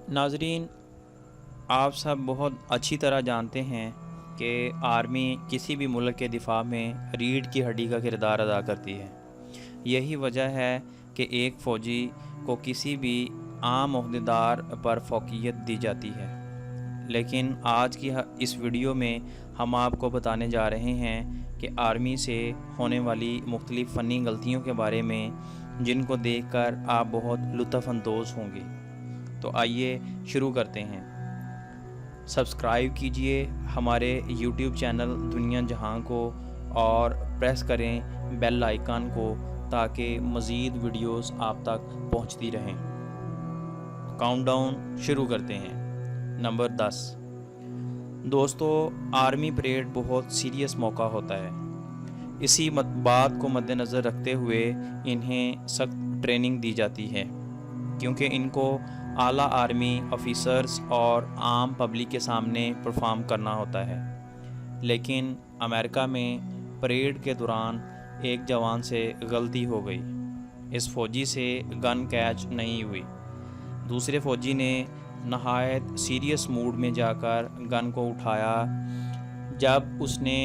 नाजरीन, आप सब बहुत अच्छी तरह जानते हैं कि आर्मी किसी भी मुल्क के दिफा में रीढ़ की हड्डी का किरदार अदा करती है। यही वजह है कि एक फ़ौजी को किसी भी आम ओहदेदार पर फ़ौक़ियत दी जाती है। लेकिन आज की इस वीडियो में हम आपको बताने जा रहे हैं कि आर्मी से होने वाली मुख्तलिफ़ फ़नी गलतियों के बारे में, जिनको देखकर आप बहुत लुत्फ़ अंदोज़ होंगे। तो आइए शुरू करते हैं। सब्सक्राइब कीजिए हमारे YouTube चैनल दुनिया जहां को और प्रेस करें बेल आइकन को, ताकि मज़ीद वीडियोस आप तक पहुंचती रहें। काउंटडाउन शुरू करते हैं। नंबर 10। दोस्तों, आर्मी परेड बहुत सीरियस मौका होता है। इसी बात को मद्देनज़र रखते हुए इन्हें सख्त ट्रेनिंग दी जाती है, क्योंकि इनको आला आर्मी ऑफिसर्स और आम पब्लिक के सामने परफॉर्म करना होता है। लेकिन अमेरिका में परेड के दौरान एक जवान से गलती हो गई। इस फ़ौजी से गन कैच नहीं हुई। दूसरे फ़ौजी ने नहायत सीरियस मूड में जाकर गन को उठाया। जब उसने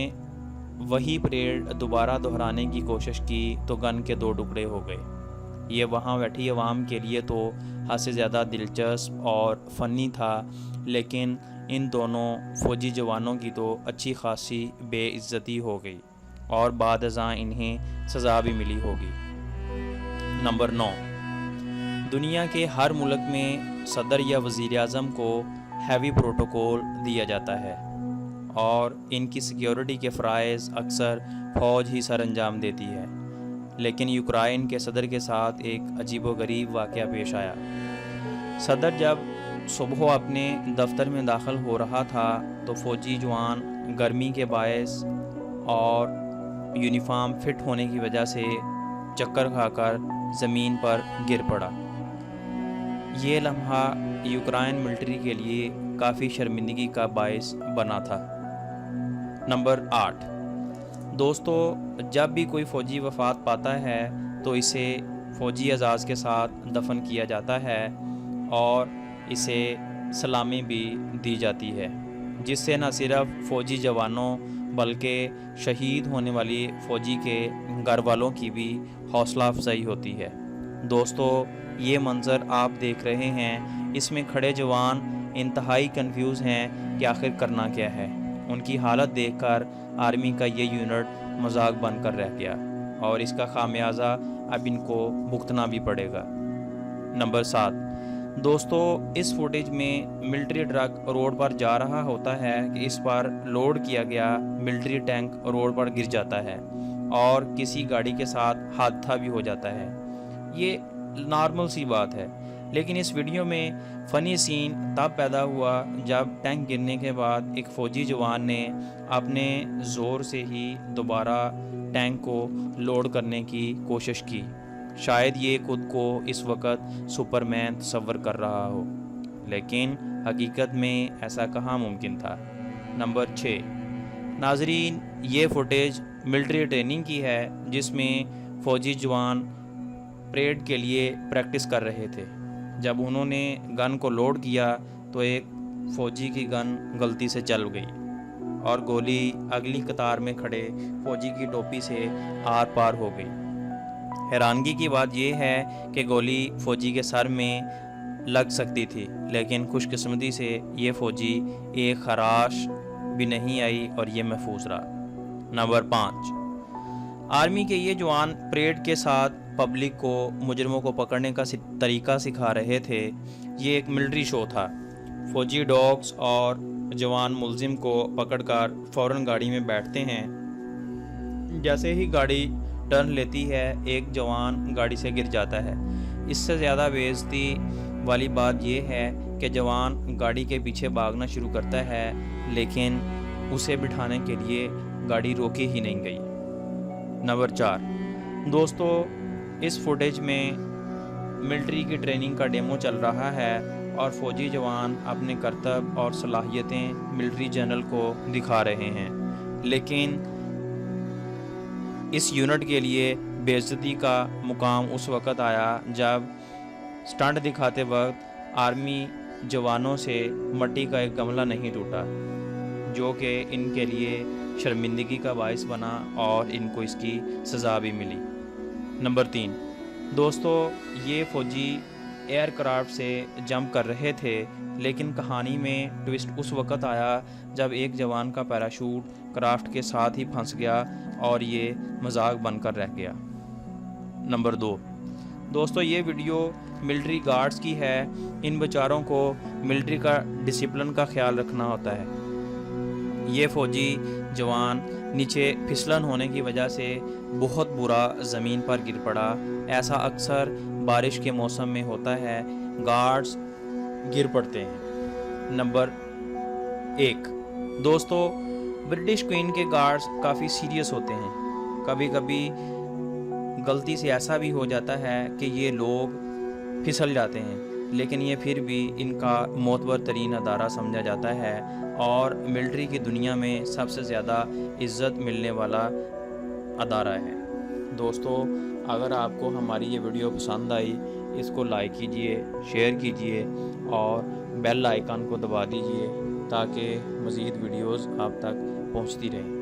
वही परेड दोबारा दोहराने की कोशिश की तो गन के 2 टुकड़े हो गए। ये वहाँ बैठी अवाम के लिए तो हद से ज़्यादा दिलचस्प और फ़नी था, लेकिन इन दोनों फ़ौजी जवानों की तो अच्छी खासी बेइज्जती हो गई और बाद अज़ां इन्हें सज़ा भी मिली होगी। नंबर 9। दुनिया के हर मुल्क में सदर या वज़ीर-ए-आज़म को हैवी प्रोटोकॉल दिया जाता है और इनकी सिक्योरिटी के फ़राइज़ अक्सर फ़ौज ही सर अंजाम देती है। लेकिन यूक्रेन के सदर के साथ एक अजीबोगरीब वाक़या पेश आया। सदर जब सुबह अपने दफ्तर में दाखिल हो रहा था तो फ़ौजी जवान गर्मी के बायस और यूनिफॉर्म फिट होने की वजह से चक्कर खाकर ज़मीन पर गिर पड़ा। ये लम्हा यूक्रेन मिलिट्री के लिए काफ़ी शर्मिंदगी का बायस बना था। नंबर 8। दोस्तों, जब भी कोई फ़ौजी वफ़ात पाता है तो इसे फ़ौजी एजाज़ के साथ दफन किया जाता है और इसे सलामी भी दी जाती है, जिससे न सिर्फ फ़ौजी जवानों बल्कि शहीद होने वाली फ़ौजी के घर वालों की भी हौसला अफजाई होती है। दोस्तों, ये मंज़र आप देख रहे हैं, इसमें खड़े जवान इंतहाई कंफ्यूज हैं कि आखिर करना क्या है। उनकी हालत देखकर आर्मी का ये यूनिट मजाक बनकर रह गया और इसका खामियाजा अब इनको भुगतना भी पड़ेगा। नंबर 7। दोस्तों, इस फुटेज में मिलिट्री ट्रक रोड पर जा रहा होता है कि इस पर लोड किया गया मिलिट्री टैंक रोड पर गिर जाता है और किसी गाड़ी के साथ हादसा भी हो जाता है। ये नॉर्मल सी बात है, लेकिन इस वीडियो में फ़नी सीन तब पैदा हुआ जब टैंक गिरने के बाद एक फ़ौजी जवान ने अपने ज़ोर से ही दोबारा टैंक को लोड करने की कोशिश की। शायद ये खुद को इस वक्त सुपरमैन तस्वर कर रहा हो, लेकिन हकीकत में ऐसा कहाँ मुमकिन था। नंबर 6। नाजरीन, ये फुटेज मिलिट्री ट्रेनिंग की है, जिसमें फ़ौजी जवान परेड के लिए प्रैक्टिस कर रहे थे। जब उन्होंने गन को लोड किया तो एक फ़ौजी की गन गलती से चल गई और गोली अगली कतार में खड़े फ़ौजी की टोपी से आर पार हो गई। हैरानगी की बात यह है कि गोली फ़ौजी के सर में लग सकती थी, लेकिन खुशकिस्मती से ये फ़ौजी एक खराश भी नहीं आई और ये महफूज रहा। नंबर 5। आर्मी के ये जवान परेड के साथ पब्लिक को मुजरमों को पकड़ने का तरीका सिखा रहे थे। ये एक मिलिट्री शो था। फ़ौजी डॉग्स और जवान मुलजिम को पकड़कर फ़ौरन गाड़ी में बैठते हैं। जैसे ही गाड़ी टर्न लेती है, एक जवान गाड़ी से गिर जाता है। इससे ज़्यादा बेइज्जती वाली बात यह है कि जवान गाड़ी के पीछे भागना शुरू करता है, लेकिन उसे बिठाने के लिए गाड़ी रोकी ही नहीं गई। नंबर 4। दोस्तों, इस फुटेज में मिलिट्री की ट्रेनिंग का डेमो चल रहा है और फ़ौजी जवान अपने करतब और सलाहियतें मिलिट्री जनरल को दिखा रहे हैं, लेकिन इस यूनिट के लिए बेइज्जती का मुकाम उस वक़्त आया जब स्टंट दिखाते वक्त आर्मी जवानों से मट्टी का एक गमला नहीं टूटा, जो कि इनके लिए शर्मिंदगी का बायस बना और इनको इसकी सज़ा भी मिली। नंबर 3, दोस्तों ये फ़ौजी एयरक्राफ्ट से जंप कर रहे थे, लेकिन कहानी में ट्विस्ट उस वक़्त आया जब एक जवान का पैराशूट क्राफ्ट के साथ ही फंस गया और ये मजाक बनकर रह गया। नंबर 2, दोस्तों ये वीडियो मिलिट्री गार्ड्स की है। इन बेचारों को मिलिट्री का डिसिप्लिन का ख्याल रखना होता है। ये फ़ौजी जवान नीचे फिसलन होने की वजह से बहुत बुरा ज़मीन पर गिर पड़ा। ऐसा अक्सर बारिश के मौसम में होता है, गार्ड्स गिर पड़ते हैं। नंबर 1, दोस्तों ब्रिटिश क्वीन के गार्ड्स काफ़ी सीरियस होते हैं। कभी कभी गलती से ऐसा भी हो जाता है कि ये लोग फिसल जाते हैं, लेकिन ये फिर भी इनका मोतबर तरीन अदारा समझा जाता है और मिलिट्री की दुनिया में सबसे ज़्यादा इज़्ज़त मिलने वाला अदारा है। दोस्तों अगर आपको हमारी ये वीडियो पसंद आई, इसको लाइक कीजिए, शेयर कीजिए और बेल आइकन को दबा दीजिए ताकि मज़ीद वीडियोज़ आप तक पहुंचती रहें।